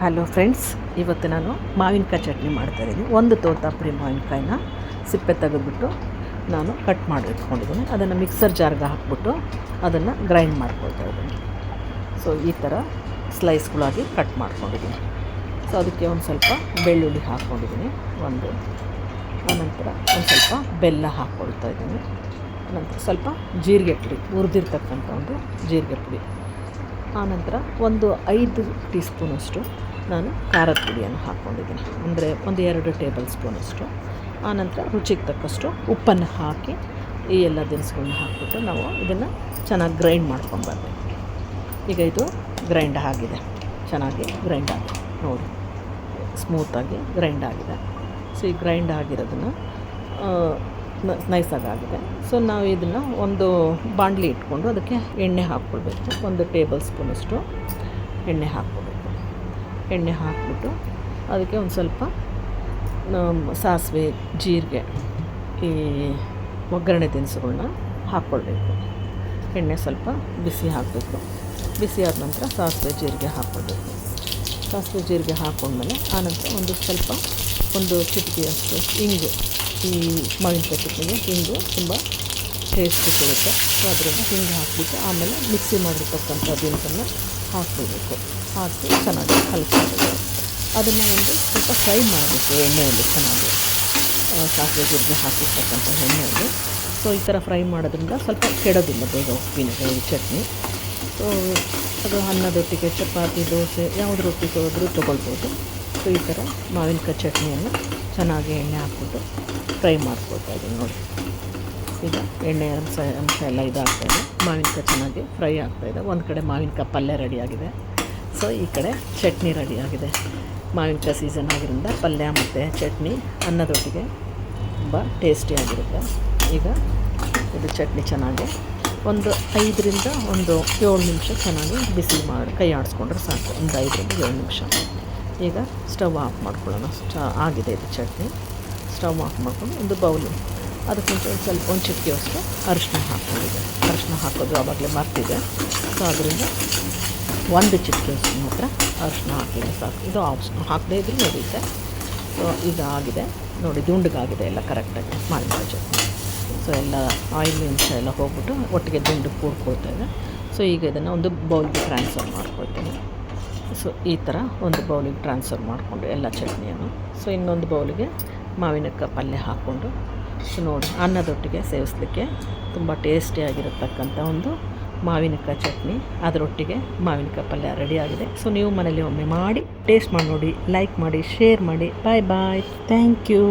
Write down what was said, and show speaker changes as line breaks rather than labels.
Hello friends, ಇವತ್ತು ನಾನು ಮಾವಿನಕಾಯಿ ಚಟ್ನಿ ಮಾಡ್ತಾಯಿದ್ದೀನಿ. ಒಂದು ತೋತಾಪುರಿ ಮಾವಿನಕಾಯಿನ ಸಿಪ್ಪೆ ತೆಗೆದುಬಿಟ್ಟು ನಾನು ಕಟ್ ಮಾಡಿ ಇಟ್ಕೊಂಡಿದ್ದೀನಿ. ಅದನ್ನು ಮಿಕ್ಸರ್ ಜಾರ್ಗೆ ಹಾಕ್ಬಿಟ್ಟು ಅದನ್ನು ಗ್ರೈಂಡ್ ಮಾಡ್ಕೊಳ್ತಾ ಇದ್ದೀನಿ. ಸೊ ಈ ಥರ ಸ್ಲೈಸ್ಗಳಾಗಿ ಕಟ್ ಮಾಡ್ಕೊಂಡಿದ್ದೀನಿ. ಸೊ ಅದಕ್ಕೆ ಒಂದು ಸ್ವಲ್ಪ ಬೆಳ್ಳುಳ್ಳಿ ಹಾಕ್ಕೊಂಡಿದ್ದೀನಿ, ಆನಂತರ ಒಂದು ಸ್ವಲ್ಪ ಬೆಲ್ಲ ಹಾಕ್ಕೊಳ್ತಾ ಇದ್ದೀನಿ. ಆನಂತರ ಸ್ವಲ್ಪ ಜೀರಿಗೆ ಪುಡಿ, ಹುರಿದಿರ್ತಕ್ಕಂಥ ಒಂದು ಜೀರಿಗೆ ಪುಡಿ. ಆನಂತರ ಒಂದು 5 ಟೀ ಸ್ಪೂನಷ್ಟು ನಾನು ಖಾರದ ಪುಡಿಯನ್ನು ಹಾಕ್ಕೊಂಡಿದ್ದೀನಿ, ಅಂದರೆ ಒಂದು 2 ಟೇಬಲ್ ಸ್ಪೂನಷ್ಟು. ಆನಂತರ ರುಚಿಗೆ ತಕ್ಕಷ್ಟು ಉಪ್ಪನ್ನು ಹಾಕಿ ಈ ಎಲ್ಲ ದಿನಸುಗಳನ್ನ ಹಾಕ್ಬಿಟ್ಟು ನಾವು ಇದನ್ನು ಚೆನ್ನಾಗಿ ಗ್ರೈಂಡ್ ಮಾಡ್ಕೊಂಬರ್ಬೇಕು. ಈಗ ಇದು ಗ್ರೈಂಡ್ ಆಗಿದೆ, ಚೆನ್ನಾಗಿ ಗ್ರೈಂಡ್ ಆಗಿದೆ ನೋಡಿ, ಸ್ಮೂತಾಗಿ ಗ್ರೈಂಡ್ ಆಗಿದೆ. ಸೊ ಈ ಗ್ರೈಂಡ್ ಆಗಿರೋದನ್ನು ನೈಸಾಗಿದೆ. ಸೊ ನಾವು ಇದನ್ನು ಒಂದು ಬಾಣಲಿ ಇಟ್ಕೊಂಡು ಅದಕ್ಕೆ ಎಣ್ಣೆ ಹಾಕ್ಕೊಳ್ಬೇಕು. 1 ಟೇಬಲ್ ಸ್ಪೂನಷ್ಟು ಎಣ್ಣೆ ಹಾಕ್ಕೊಳ್ಬೇಕು. ಎಣ್ಣೆ ಹಾಕ್ಬಿಟ್ಟು ಅದಕ್ಕೆ ಒಂದು ಸ್ವಲ್ಪ ಸಾಸಿವೆ, ಜೀರಿಗೆ, ಈ ಒಗ್ಗರಣೆ ದಿನಸುಗಳನ್ನ ಹಾಕ್ಕೊಳ್ಬೇಕು. ಎಣ್ಣೆ ಸ್ವಲ್ಪ ಬಿಸಿ ಹಾಕಬೇಕು. ಬಿಸಿ ಆದ ನಂತರ ಸಾಸಿವೆ ಜೀರಿಗೆ ಹಾಕ್ಕೊಳ್ಬೇಕು. ಸಾಸಿವೆ ಜೀರಿಗೆ ಹಾಕ್ಕೊಂಡ್ಮೇಲೆ ಆನಂತರ ಒಂದು ಚಿಟಿಕೆಯಷ್ಟು ಹಿಂಗು, ಈ ಮಾವಿನಕಾಯಿ ಚಟ್ನಿಗೆ ಹಿಂಗು ತುಂಬ ಟೇಸ್ಟಿ ಕೊಡುತ್ತೆ. ಸೊ ಅದರಿಂದ ಹಿಂಗೆ ಹಾಕಿಬಿಟ್ಟು ಆಮೇಲೆ ಮಿಕ್ಸಿ ಮಾಡಿರ್ತಕ್ಕಂಥ ದಿನಸನ್ನು ಹಾಕ್ಬಿಡಬೇಕು. ಹಾಕಿ ಚೆನ್ನಾಗಿ ಕಲಿಸ್ಕೊಳ್ಬೇಕು. ಅದನ್ನು ಸ್ವಲ್ಪ ಫ್ರೈ ಮಾಡಬೇಕು ಎಣ್ಣೆಯಲ್ಲಿ, ಚೆನ್ನಾಗಿ ಸಾಸಿವೆ ಜೀರಿಗೆ ಹಾಕಿರ್ತಕ್ಕಂಥ ಎಣ್ಣೆಯಲ್ಲಿ. ಸೊ ಈ ಥರ ಫ್ರೈ ಮಾಡೋದ್ರಿಂದ ಸ್ವಲ್ಪ ಕೆಡೋದಿಲ್ಲ ಬೇಗ ಉಪ್ಪಿನಕಾಯಿ ಚಟ್ನಿ. ಸೊ ಅದು ಅನ್ನದೊಟ್ಟಿಗೆ, ಚಪಾತಿ, ದೋಸೆ ಯಾವ್ದು ರೊಟ್ಟಿ ತೊಗೊಳ್ಬೋದು. ಸೊ ಈ ಥರ ಮಾವಿನಕಾಯಿ ಚಟ್ನಿಯನ್ನು ಚೆನ್ನಾಗಿ ಎಣ್ಣೆ ಹಾಕ್ಬಿಟ್ಟು ಫ್ರೈ ಮಾಡ್ಕೊಳ್ತಾ ಇದ್ದೀನಿ ನೋಡಿ. ಈಗ ಎಣ್ಣೆ ಅಂಶ ಎಲ್ಲ ಇದಾಗ್ತಾಯಿದೆ, ಮಾವಿನಕಾಯಿ ಚೆನ್ನಾಗಿ ಫ್ರೈ ಆಗ್ತಾಯಿದೆ. ಒಂದು ಕಡೆ ಮಾವಿನಕಾಯಿ ಪಲ್ಯ ರೆಡಿಯಾಗಿದೆ. ಸೊ ಈ ಕಡೆ ಚಟ್ನಿ ರೆಡಿಯಾಗಿದೆ. ಮಾವಿನಕಾಯಿ ಸೀಸನ್ ಆಗಿರೋದ್ರಿಂದ ಪಲ್ಯ ಮತ್ತು ಚಟ್ನಿ ಅನ್ನದೊಟ್ಟಿಗೆ ತುಂಬ ಟೇಸ್ಟಿಯಾಗಿರುತ್ತೆ. ಈಗ ಇದು ಚಟ್ನಿ ಚೆನ್ನಾಗಿ ಒಂದು 5ರಿಂದ 7 ನಿಮಿಷ ಚೆನ್ನಾಗಿ ಬಿಸಿ ಮಾಡಿ ಕೈ ಆಡಿಸ್ಕೊಂಡ್ರೆ ಸಾಕು. ಒಂದು 5ರಿಂದ 7 ನಿಮಿಷ. ಈಗ ಸ್ಟವ್ ಆಫ್ ಮಾಡ್ಕೊಳ್ಳೋಣ. ಆಗಿದೆ ಇದು ಚಟ್ನಿ. ಸ್ಟವ್ ಆಫ್ ಮಾಡ್ಕೊಂಡು ಒಂದು ಬೌಲು, ಅದಕ್ಕೆ ಒಂದು ಚಿಟಿಕೆಯಷ್ಟು ಅರಿಶಿನ ಹಾಕ್ಕೊಂಡಿದೆ. ಅರಿಶಿನ ಹಾಕೋದು ಆವಾಗಲೇ ಮರ್ತಿದೆ. ಸೊ ಅದರಿಂದ 1 ಚಿಟಿಕೆಯಷ್ಟು ಮಾತ್ರ ಅರಿಶಿನ ಹಾಕಿದ್ರೆ ಸಾಕು. ಇದು ಹಾಕದೇ ಇದ್ರೂ ನಡೆಯುತ್ತೆ. ಸೊ ಈಗ ಆಗಿದೆ ನೋಡಿ, ದುಂಡಗಾಗಿದೆ ಎಲ್ಲ ಕರೆಕ್ಟಾಗಿ ಮಾವಿನಕಾಯಿ ಚಟ್ನಿ. ಸೊ ಎಲ್ಲ ಆಯಿಲ್ ಅಂಶ ಎಲ್ಲ ಹೋಗ್ಬಿಟ್ಟು ಒಟ್ಟಿಗೆ ದುಂಡು ಕೂಡ್ಕೊಳ್ತಾ ಇದೆ. ಸೊ ಈಗ ಇದನ್ನು ಒಂದು ಬೌಲ್ಗೆ ಟ್ರಾನ್ಸ್ಫರ್ ಮಾಡ್ಕೊಳ್ತೀನಿ. ಸೊ ಈ ಥರ ಒಂದು ಬೌಲಿಗೆ ಟ್ರಾನ್ಸ್ಫರ್ ಮಾಡಿಕೊಂಡು ಎಲ್ಲ ಚಟ್ನಿಯನ್ನು, ಸೊ ಇನ್ನೊಂದು ಬೌಲಿಗೆ ಮಾವಿನಕಾಯಿ ಪಲ್ಯ ಹಾಕ್ಕೊಂಡು, ಸೊ ನೋಡಿ ಅನ್ನದೊಟ್ಟಿಗೆ ಸೇವಿಸಲಿಕ್ಕೆ ತುಂಬ ಟೇಸ್ಟಿಯಾಗಿರತಕ್ಕಂಥ ಒಂದು ಮಾವಿನಕಾಯಿ ಚಟ್ನಿ, ಅದರೊಟ್ಟಿಗೆ ಮಾವಿನಕಾಯಿ ಪಲ್ಯ ರೆಡಿಯಾಗಿದೆ. ಸೊ ನೀವು ಮನೇಲಿ ಒಮ್ಮೆ ಮಾಡಿ ಟೇಸ್ಟ್ ಮಾಡಿ ನೋಡಿ, ಲೈಕ್ ಮಾಡಿ, ಶೇರ್ ಮಾಡಿ. ಬಾಯ್ ಬಾಯ್, ಥ್ಯಾಂಕ್ ಯು.